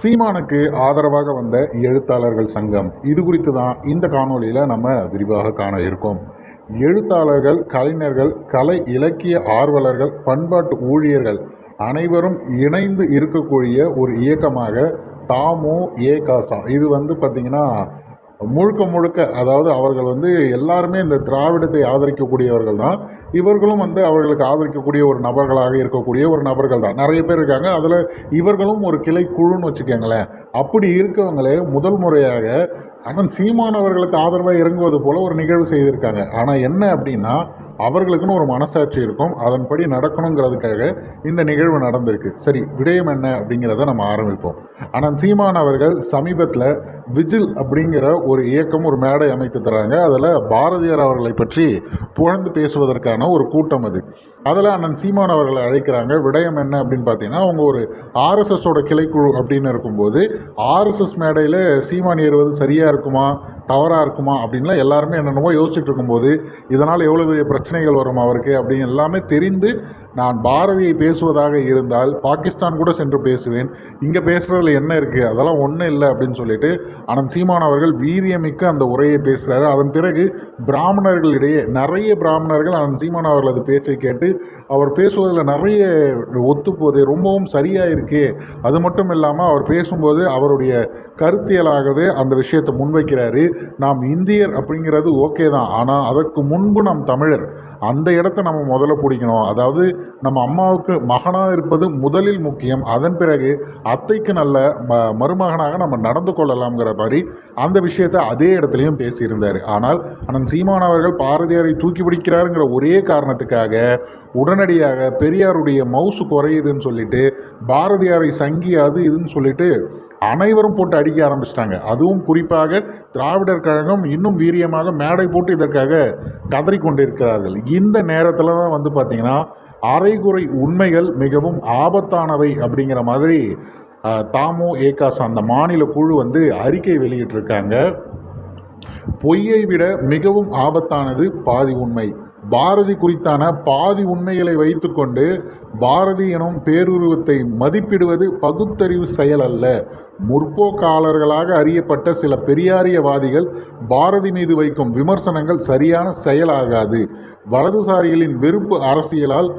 சீமானுக்கு ஆதரவாக வந்த எழுத்தாளர்கள் சங்கம் இது குறித்து தான் இந்த காணொளியில் நம்ம விரிவாக காண இருக்கோம். எழுத்தாளர்கள், கலைஞர்கள், கலை இலக்கிய ஆர்வலர்கள், பண்பாட்டு ஊழியர்கள் அனைவரும் இணைந்து இருக்கக்கூடிய ஒரு இயக்கமாக தாமோ ஏகாசா இது பார்த்திங்கன்னா முழுக்க முழுக்க, அதாவது அவர்கள் எல்லாருமே இந்த திராவிடத்தை ஆதரிக்கக்கூடியவர்கள் தான். இவர்களும் அவர்களுக்கு ஆதரிக்கக்கூடிய ஒரு நபர்களாக இருக்கக்கூடிய ஒரு நபர்கள் தான். நிறைய பேர் இருக்காங்க. அதில் இவர்களும் ஒரு கிளை குழுன்னு வச்சுக்கோங்களேன். அப்படி இருக்கவங்களே முதல் முறையாக அண்ணன் சீமான் அவர்களுக்கு ஆதரவாக இறங்குவது போல ஒரு நிகழ்வு செய்திருக்காங்க. ஆனால் என்ன அப்படின்னா, அவர்களுக்குன்னு ஒரு மனசாட்சி இருக்கும், அதன்படி நடக்கணுங்கிறதுக்காக இந்த நிகழ்வு நடந்திருக்கு. சரி, விடயம் என்ன அப்படிங்கிறத நம்ம ஆரம்பிப்போம். அண்ணன் சீமான் அவர்கள் சமீபத்தில் விஜில் அப்படிங்கிற ஒரு இயக்கம், ஒரு மேடை அமைத்து தராங்க. அதில் பாரதியார் அவர்களை பற்றி புகழ்ந்து பேசுவதற்கான ஒரு கூட்டம் அது. அதில் அண்ணன் சீமான் அவர்களை அழைக்கிறாங்க. விடயம் என்ன அப்படின்னு பார்த்தீங்கன்னா, அவங்க ஒரு ஆர்எஸ்எஸோட கிளைக்குழு அப்படின்னு இருக்கும்போது ஆர்எஸ்எஸ் மேடையில் சீமான் ஏறுவது சரியாக இருக்குமா தவறாக இருக்குமா அப்படின்லாம் எல்லாருமே என்னென்னமோ யோசிச்சுட்டு இருக்கும்போது, இதனால் எவ்வளோ பெரிய பிரச்சனைகள் வரும் அவருக்கு அப்படின்னு எல்லாமே தெரிந்து, நான் பாரதியை பேசுவதாக இருந்தால் பாகிஸ்தான் கூட சென்று பேசுவேன், இங்கே பேசுகிறதுல என்ன இருக்குது, அதெல்லாம் ஒன்றும் இல்லை அப்படின்னு சொல்லிட்டு அனந்த் சீமான் அவர்கள் வீரியமிக்க அந்த உரையை பேசுகிறாரு. அதன் பிறகு பிராமணர்களிடையே நிறைய பிராமணர்கள் அனந்த் சீமான் அவர்களது பேச்சை கேட்டு அவர் பேசுவதில் நிறைய ஒத்துப்போது, ரொம்பவும் சரியாக இருக்கே. அது மட்டும் இல்லாமல் அவர் பேசும்போது அவருடைய கருத்தியலாகவே அந்த விஷயத்தை முன்வைக்கிறாரு. நாம் இந்தியர் அப்படிங்கிறது ஓகே தான், ஆனால் அதற்கு முன்பு நாம் தமிழர், அந்த இடத்த நம்ம முதல்ல பிடிக்கணும். அதாவது நம்ம அம்மாவுக்கு மகனாக இருப்பது முதலில் முக்கியம், அதன் பிறகு அத்தைக்கு நல்ல மருமகனாக நம்ம நடந்து கொள்ளலாம்ங்கிற மாதிரி அந்த விஷயத்தை அதே இடத்துலையும் பேசியிருந்தார். ஆனால் அண்ணன் சீமான் அவர்கள் பாரதியாரை தூக்கி பிடிக்கிறாருங்கிற ஒரே காரணத்துக்காக உடனடியாக பெரியாருடைய மவுசு குறையுதுன்னு சொல்லிட்டு, பாரதியாரை சங்கியாது இதுன்னு சொல்லிட்டு அனைவரும் போட்டு அடிக்க ஆரம்பிச்சிட்டாங்க. அதுவும் குறிப்பாக திராவிடர் கழகம் இன்னும் வீரியமாக மேடை போட்டு இதற்காக கதறி கொண்டிருக்கிறார்கள். இந்த நேரத்தில் தான் பார்த்தீங்கன்னா, அரைகுறை உண்மைகள் மிகவும் ஆபத்தானவை அப்படிங்கிற மாதிரி தாமோ ஏகாசா அந்த மாநில குழு அறிக்கை வெளியிட்டிருக்காங்க. பொய்யை விட மிகவும் ஆபத்தானது பாதி உண்மை. பாரதி குறித்தான பாதி உண்மைகளை வைத்துக்கொண்டு பாரதி எனும் பேருருவத்தை மதிப்பிடுவது பகுத்தறிவு செயல் அல்ல. முற்போக்காளர்களாக அறியப்பட்ட சில பெரியாரியவாதிகள் பாரதி மீது வைக்கும் விமர்சனங்கள் சரியான செயலாகாது. வலதுசாரிகளின் வெறுப்பு அரசியலால்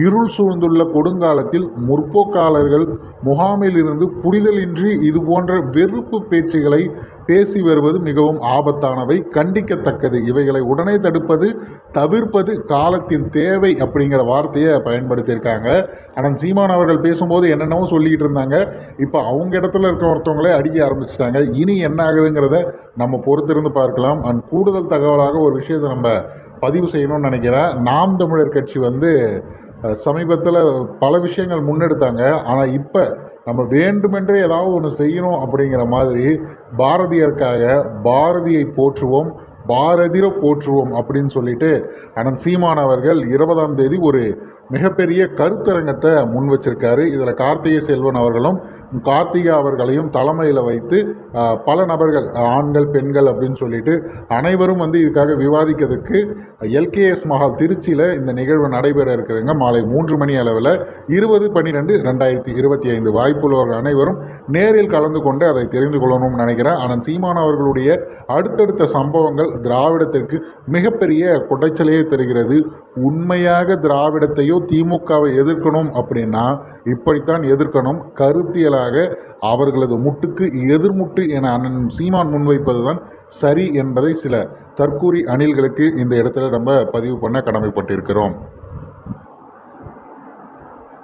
இருள் சூழ்ந்துள்ள கொடுங்காலத்தில் முற்போக்காளர்கள் முகாமில் இருந்து புரிதலின்றி இது போன்ற வெறுப்பு பேச்சுகளை பேசி வருவது மிகவும் ஆபத்தானவை, கண்டிக்கத்தக்கது. இவைகளை உடனே தடுப்பது, தவிர்ப்பது காலத்தின் தேவை அப்படிங்கிற வார்த்தையை பயன்படுத்தியிருக்காங்க. ஆனால் சீமான் அவர்கள் பேசும்போது என்னென்னவோ சொல்லிக்கிட்டு இருந்தாங்க. இப்போ அவங்க இடத்துல இருக்க ஒருத்தவங்களே அடிக்க ஆரம்பிச்சிட்டாங்க. இனி என்ன ஆகுதுங்கிறத நம்ம பொறுத்திருந்து பார்க்கலாம். அண்ட் கூடுதல் தகவலாக ஒரு விஷயத்தை நம்ம பதிவு செய்யணும்னு நினைக்கிறேன். நாம் தமிழர் கட்சி சமீபத்தில் பல விஷயங்கள் முன்னெடுத்தாங்க. ஆனால் இப்போ நம்ம வேண்டுமென்றே ஏதாவது ஒன்று செய்யணும் அப்படிங்கிற மாதிரி பாரதியருக்காக பாரதியை போற்றுவோம், பாரதிர போற்றுவோம் அப்படின்னு சொல்லிட்டு அனந்த் சீமான் அவர்கள் 20ஆம் தேதி ஒரு மிகப்பெரிய கருத்தரங்கத்தை முன் வச்சிருக்காரு. இதில் கார்த்திகை செல்வன் அவர்களும் கார்த்திகா அவர்களையும் தலைமையில் வைத்து பல நபர்கள், ஆண்கள் பெண்கள் அப்படின்னு சொல்லிட்டு அனைவரும் இதுக்காக விவாதிக்கிறதுக்கு எல்கேஎஸ் மஹால் திருச்சியில் இந்த நிகழ்வு நடைபெற இருக்கிறாங்க. மாலை 3 மணி அளவில் 20/12/2025 வாய்ப்புள்ளவர்கள் அனைவரும் நேரில் கலந்து கொண்டு அதை தெரிந்து கொள்ளணும்னு நினைக்கிறேன். ஆனால் சீமான் அவர்களுடைய அடுத்தடுத்த சம்பவங்கள் திராவிடத்திற்கு மிகப்பெரிய குடைச்சலையே தருகிறது. உண்மையாக திராவிடத்தையோ திமுகவை எதிர்க்கணும் அப்படின்னா இப்படித்தான் எதிர்க்கணும். கருத்தியலாக அவர்களது முட்டுக்கு எதிர்முட்டு என அண்ணன் சீமான் முன்வைப்பதுதான் சரி என்பதை சில தற்கூரி அணில்களுக்கு இந்த இடத்துல நம்ம பதிவு பண்ண கடமைப்பட்டிருக்கிறோம்.